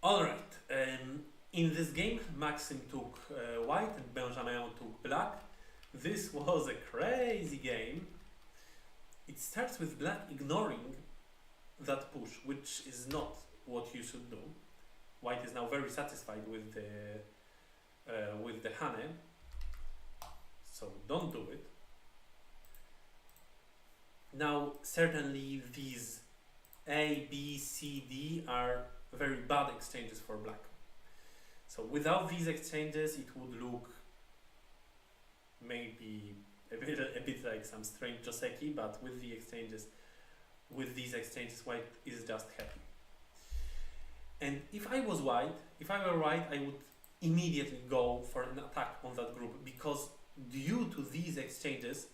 Alright, in this game, Maxim took white and Benjamin took black. This was a crazy game. It starts with black ignoring that push, which is not what you should do. White is now very satisfied with the Hane, so don't do it. Now, certainly these A, B, C, D are very bad exchanges for black. So without these exchanges, it would look maybe a bit like some strange Joseki, but with these exchanges, white is just happy. And if I were white, I would immediately go for an attack on that group, because due to these exchanges,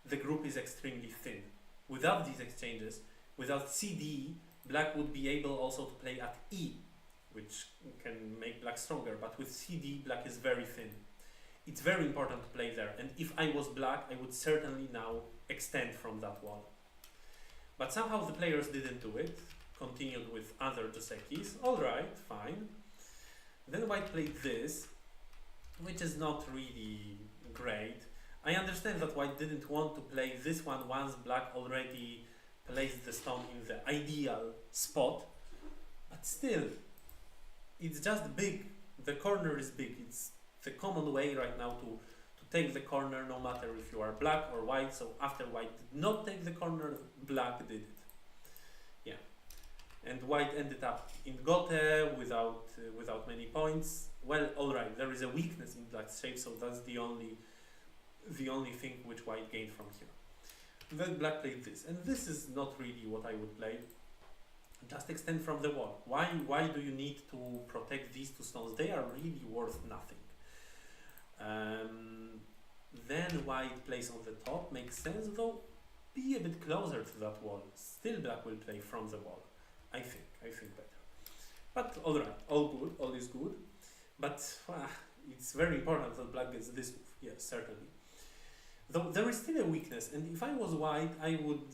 the group is extremely thin. Without these exchanges, without CD, black would be able also to play at E, which can make black stronger, but with CD, black is very thin. It's very important to play there, and if I was black, I would certainly now extend from that wall. But somehow the players didn't do it, continued with other Josekis. Alright, fine. Then white played this, which is not really great. I understand that white didn't want to play this one once black already placed the stone in the ideal spot, but still, it's just big. The corner is big. It's the common way right now to take the corner, no matter if you are black or white. So after white did not take the corner, black did it. Yeah, and white ended up in Gote without many points. Well, all right, there is a weakness in black's shape, so that's the only thing which white gained from here. Then black played this, and this is not really what I would play. Just extend from the wall. Why do you need to protect these two stones? They are really worth nothing. Then white plays on the top, makes sense, though be a bit closer to that wall. Still black will play from the wall. I think better. But alright, all good, all is good. But it's very important that black gets this move. Yes, certainly. Though there is still a weakness, and if I was white, I would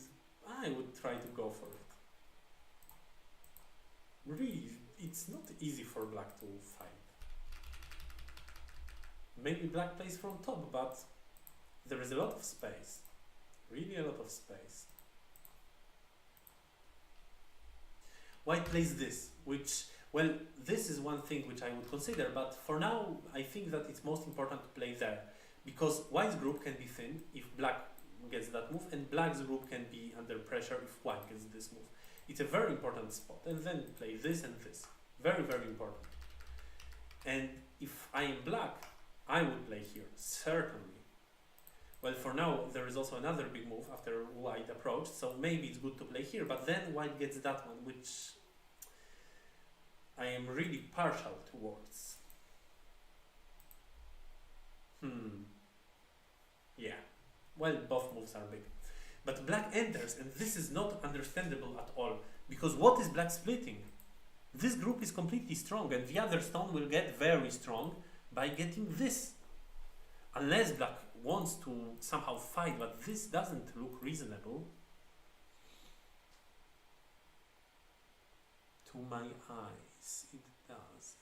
try to go for it. Really, it's not easy for black to fight. Maybe black plays from top, but there is a lot of space. Really a lot of space. White plays this, which, well, this is one thing which I would consider, but for now, I think that it's most important to play there. Because white's group can be thin if black gets that move, and black's group can be under pressure if white gets this move. It's a very important spot. And then play this and this. Very, very important. And if I am black, I would play here, certainly. Well, for now, there is also another big move after white approached, so maybe it's good to play here, but then white gets that one, which I am really partial towards. Yeah, well, both moves are big. But black enters, and this is not understandable at all, because what is black splitting? This group is completely strong, and the other stone will get very strong by getting this. Unless black wants to somehow fight, but this doesn't look reasonable. To my eyes, it doesn't.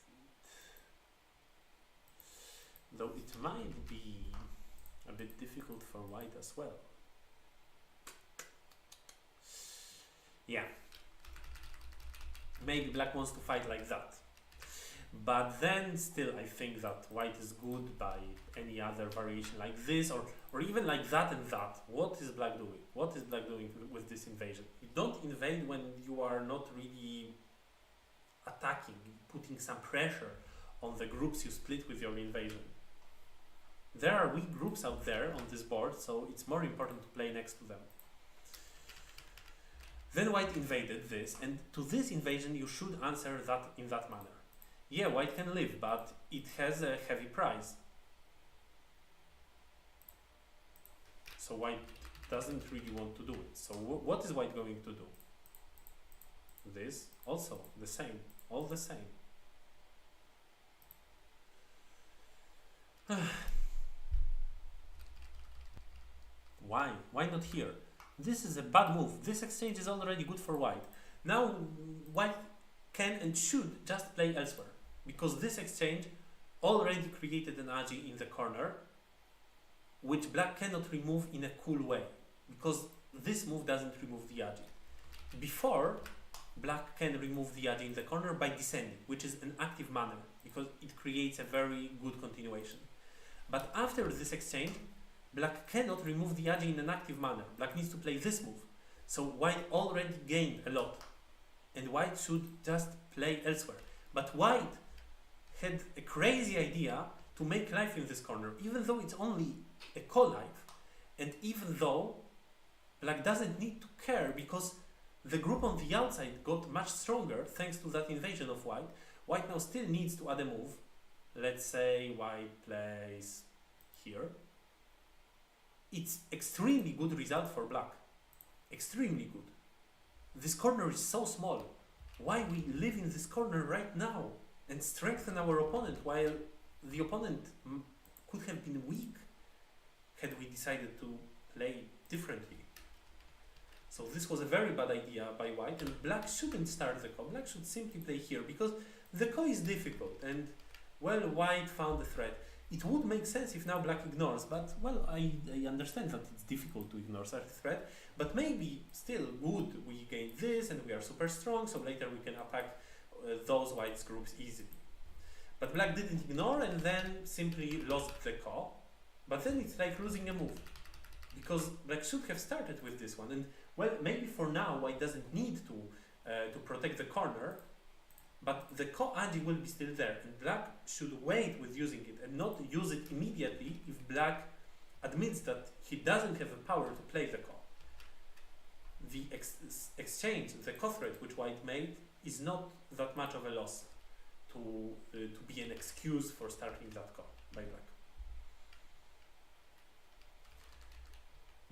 Though it might be a bit difficult for white as well. Yeah. Maybe black wants to fight like that. But then still I think that white is good by any other variation like this, or even like that and that. What is black doing? What is black doing with this invasion? You don't invade when you are not really attacking, putting some pressure on the groups you split with your invasion. There are weak groups out there on this board, so it's more important to play next to them. Then white invaded this, and to this invasion you should answer that in that manner. Yeah, white can live, but it has a heavy price. So white doesn't really want to do it. So what is white going to do? This also the same, all the same. Why? Why not here? This is a bad move. This exchange is already good for white. Now white can and should just play elsewhere, because this exchange already created an agi in the corner, which black cannot remove in a cool way, because this move doesn't remove the agi. Before, black can remove the agi in the corner by descending, which is an active manner, because it creates a very good continuation. But after this exchange, black cannot remove the agi in an active manner. Black needs to play this move. So white already gained a lot, and white should just play elsewhere. But white had a crazy idea to make life in this corner, even though it's only a co-life, and even though black doesn't need to care, because the group on the outside got much stronger thanks to that invasion of white. White now still needs to add a move. Let's say white plays here. It's extremely good result for black. Extremely good. This corner is so small. Why we live in this corner right now and strengthen our opponent, while the opponent could have been weak had we decided to play differently. So this was a very bad idea by white, and black shouldn't start the ko. Black should simply play here, because the ko is difficult, and well, white found a threat. It would make sense if now black ignores, but well, I understand that it's difficult to ignore such a threat, but maybe still good, we gain this and we are super strong, so later we can attack those white's groups easily. But black didn't ignore and then simply lost the ko, but then it's like losing a move, because black should have started with this one, and well, maybe for now white doesn't need to protect the corner, but the ko agi will be still there, and black should wait with using it and not use it immediately if black admits that he doesn't have the power to play the ko. The exchange, the ko threat which white made, is not that much of a loss to be an excuse for starting that ko by black.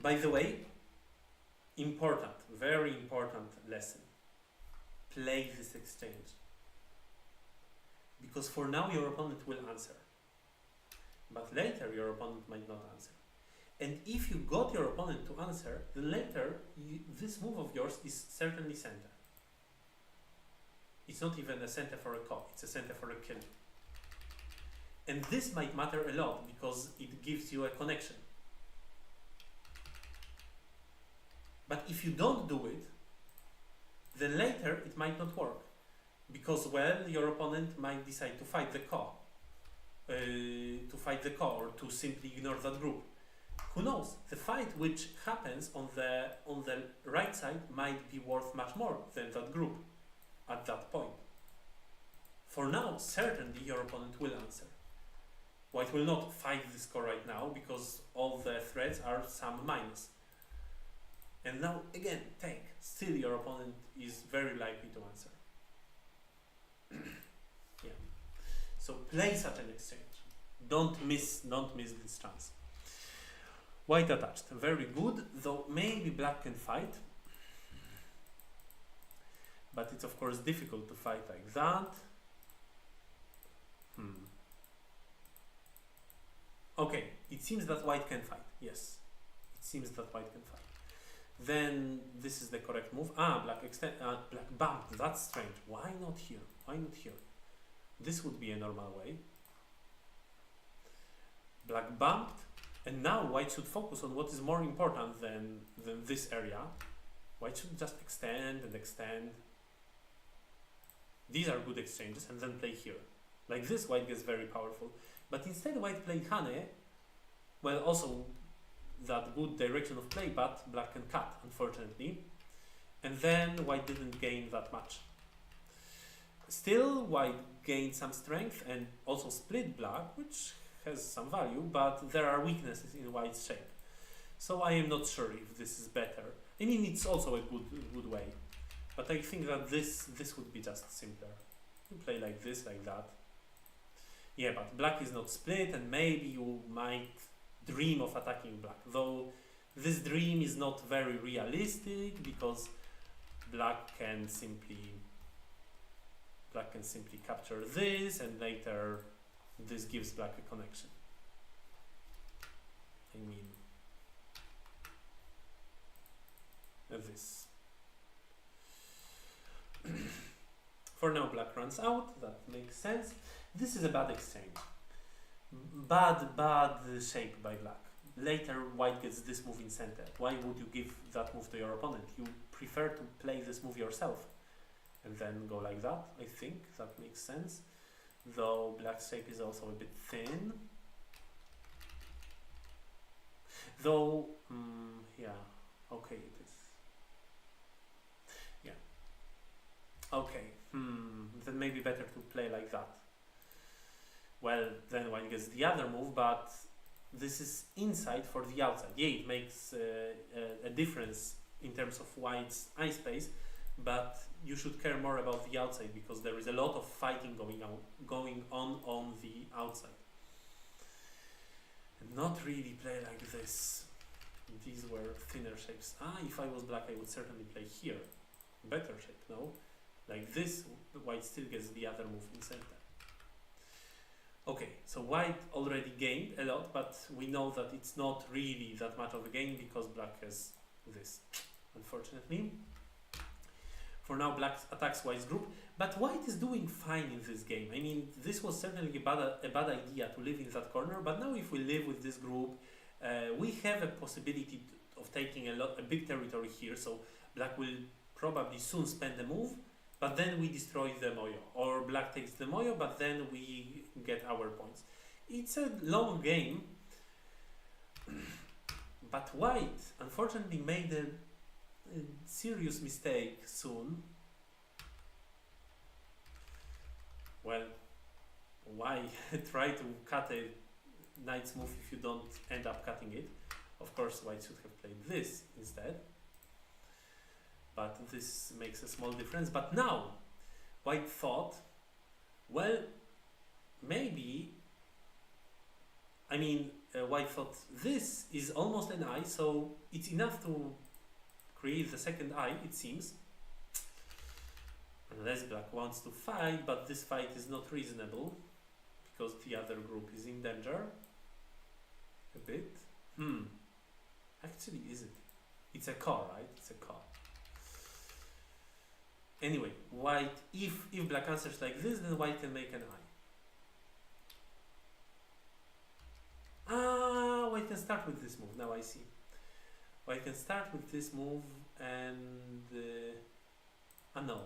By the way, important, very important lesson. Play this exchange. Because for now your opponent will answer. But later your opponent might not answer. And if you got your opponent to answer, then later this move of yours is certainly center. It's not even a center for a ko, it's a center for a kill. And this might matter a lot because it gives you a connection. But if you don't do it, then later it might not work. Because, well, your opponent might decide to fight the ko. Or to simply ignore that group. Who knows? The fight which happens on the right side might be worth much more than that group at that point. For now, certainly your opponent will answer. White will not fight this ko right now because all the threats are some minus. And now again, take. Still your opponent is very likely to answer. Yeah. So play such an exchange. Don't miss this chance. White attached, very good, though maybe black can fight. But it's of course difficult to fight like that. Okay, it seems that white can fight. Yes, it seems that white can fight. Then this is the correct move. Black bumped. That's strange. Why not here? Why not here? This would be a normal way. Black bumped, and now white should focus on what is more important than this area. White should just extend and extend. These are good exchanges, and then play here. Like this, white gets very powerful. But instead, white played Hane. Well, also that good direction of play, but black can cut, unfortunately. And then white didn't gain that much. Still, white gained some strength and also split black, which has some value, but there are weaknesses in white's shape. So I am not sure if this is better. I mean, it's also a good way, but I think that this would be just simpler. You play like this, like that. Yeah, but black is not split, and maybe you might dream of attacking black, though this dream is not very realistic because black can simply capture this, and later this gives black a connection. I mean, this. For now, black runs out. That makes sense. This is a bad exchange. Bad shape by black. Later, white gets this move in center. Why would you give that move to your opponent? You prefer to play this move yourself and then go like that. I think that makes sense. Though black's shape is also a bit thin. Though, yeah, okay, it is. Yeah. Okay, then maybe better to play like that. Well, then white gets the other move, but this is inside for the outside. Yeah, it makes a difference in terms of white's eye space, but you should care more about the outside because there is a lot of fighting going on the outside. And not really play like this. These were thinner shapes. If I was black, I would certainly play here. Better shape, no? Like this, white still gets the other move in center. Okay, so white already gained a lot, but we know that it's not really that much of a gain because black has this, unfortunately. For now, black attacks white's group, but white is doing fine in this game. I mean, this was certainly a bad idea to live in that corner, but now if we live with this group, we have a possibility of taking a big territory here, so black will probably soon spend the move, but then we destroy the moyo, or black takes the moyo, but then we get our points. It's a long game, but white unfortunately made a serious mistake soon. Well, why try to cut a knight's move if you don't end up cutting it? Of course, white should have played this instead. But this makes a small difference. But now, white thought, well, maybe, white thought this is almost an eye, so it's enough to create the second eye, it seems. Unless black wants to fight, but this fight is not reasonable because the other group is in danger. A bit. Actually, is it? It's a car, right? It's a car. Anyway, white, if black answers like this, then white can make an eye. White can start with this move, now I see. White can start with this move and... no.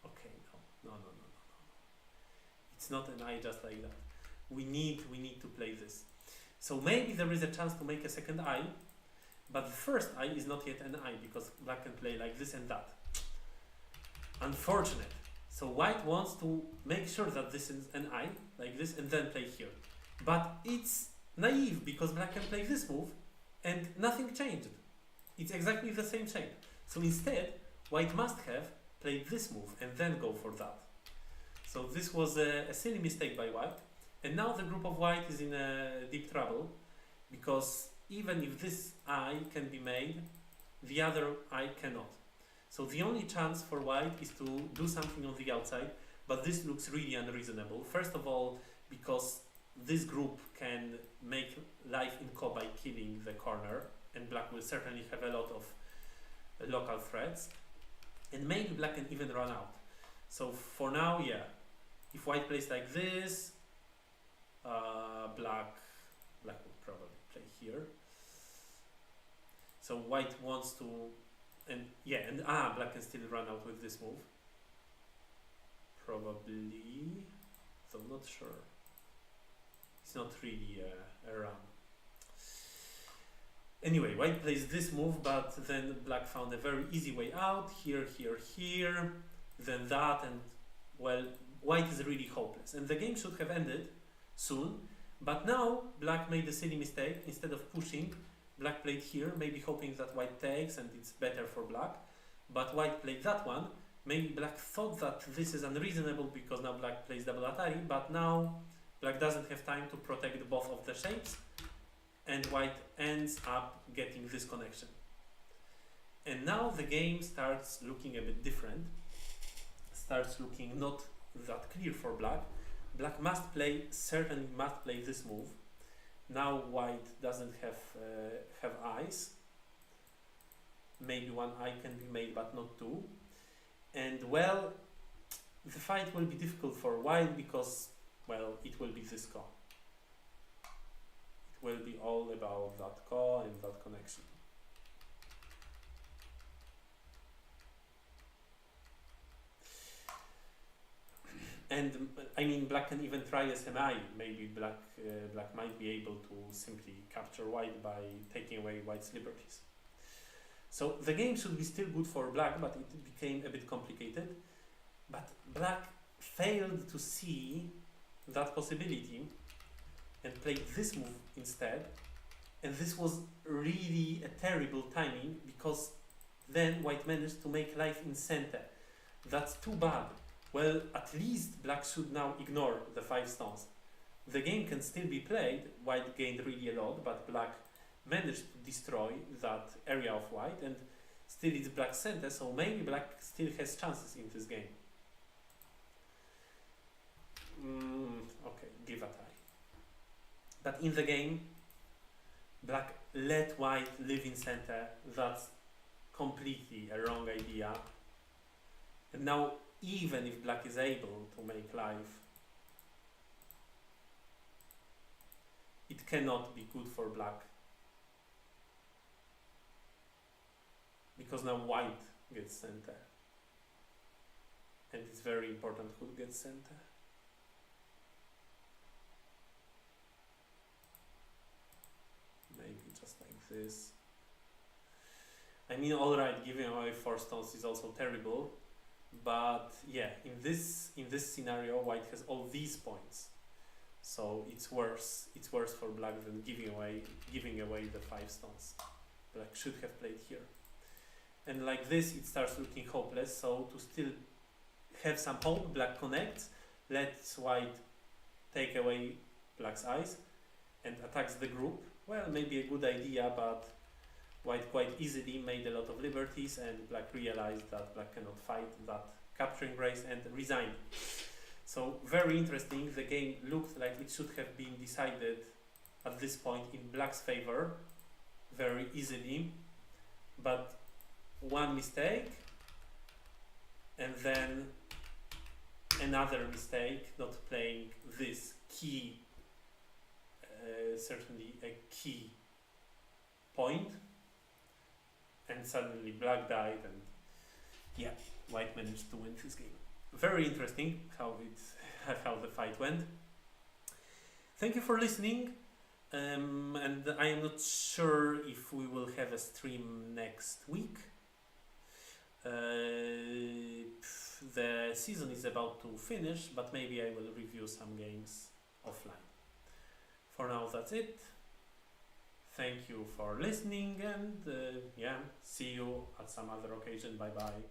Okay, no. It's not an eye just like that. We need to play this. So maybe there is a chance to make a second eye, but the first eye is not yet an eye because black can play like this and that. Unfortunate. So white wants to make sure that this is an eye, like this, and then play here. But it's naive because black can play this move and nothing changed. It's exactly the same shape. So instead, white must have played this move and then go for that. So this was a silly mistake by white. And now the group of white is in deep trouble because even if this eye can be made, the other eye cannot. So the only chance for white is to do something on the outside, but this looks really unreasonable. First of all, because this group can make life in co by killing the corner, and black will certainly have a lot of local threats. And maybe black can even run out. So for now, yeah, if white plays like this, black would probably play here. So white wants to, black can still run out with this move. Probably, so I'm not sure. It's not really a run. Anyway, white plays this move, but then black found a very easy way out. Here, then that, and well, white is really hopeless. And the game should have ended soon, but now black made a silly mistake. Instead of pushing, black played here, maybe hoping that white takes and it's better for black. But white played that one. Maybe black thought that this is unreasonable because now black plays double Atari, but now black doesn't have time to protect both of the shapes, and white ends up getting this connection. And now the game starts looking a bit different, starts looking not that clear for black. Black certainly must play this move. Now white doesn't have eyes. Maybe one eye can be made, but not two. And well, fight will be difficult for white because, well, it will be this core. It will be all about that core and that connection. And I mean, black can even try SMI. Maybe black might be able to simply capture white by taking away white's liberties. So the game should be still good for black, but it became a bit complicated. But black failed to see that possibility and played this move instead. And this was really a terrible timing because then white managed to make life in center. That's too bad. Well, at least black should now ignore the 5 stones. The game can still be played, white gained really a lot, but black managed to destroy that area of white and still it's black center, so maybe black still has chances in this game. Okay, give a try. But in the game, black let white live in center. That's completely a wrong idea. And now, even if black is able to make life, it cannot be good for black. Because now white gets center. And it's very important who gets center. Maybe just like this. I mean, alright, giving away 4 stones is also terrible. But yeah, in this scenario, white has all these points, so it's worse for black than giving away the 5 stones. Black should have played here, and like this, it starts looking hopeless. So to still have some hope, black connects, lets white take away black's eyes, and attacks the group. Well, maybe a good idea, but white quite easily made a lot of liberties, and black realized that black cannot fight that capturing race and resigned. So very interesting. The game looked like it should have been decided at this point in black's favor very easily, but one mistake and then another mistake, not playing this key, certainly a key point, and suddenly black died, and yeah, white managed to win this game. Very interesting how the fight went. Thank you for listening, and I am not sure if we will have a stream next week. The season is about to finish, but maybe I will review some games offline. For now, that's it. Thank you for listening, and yeah, see you at some other occasion. Bye bye.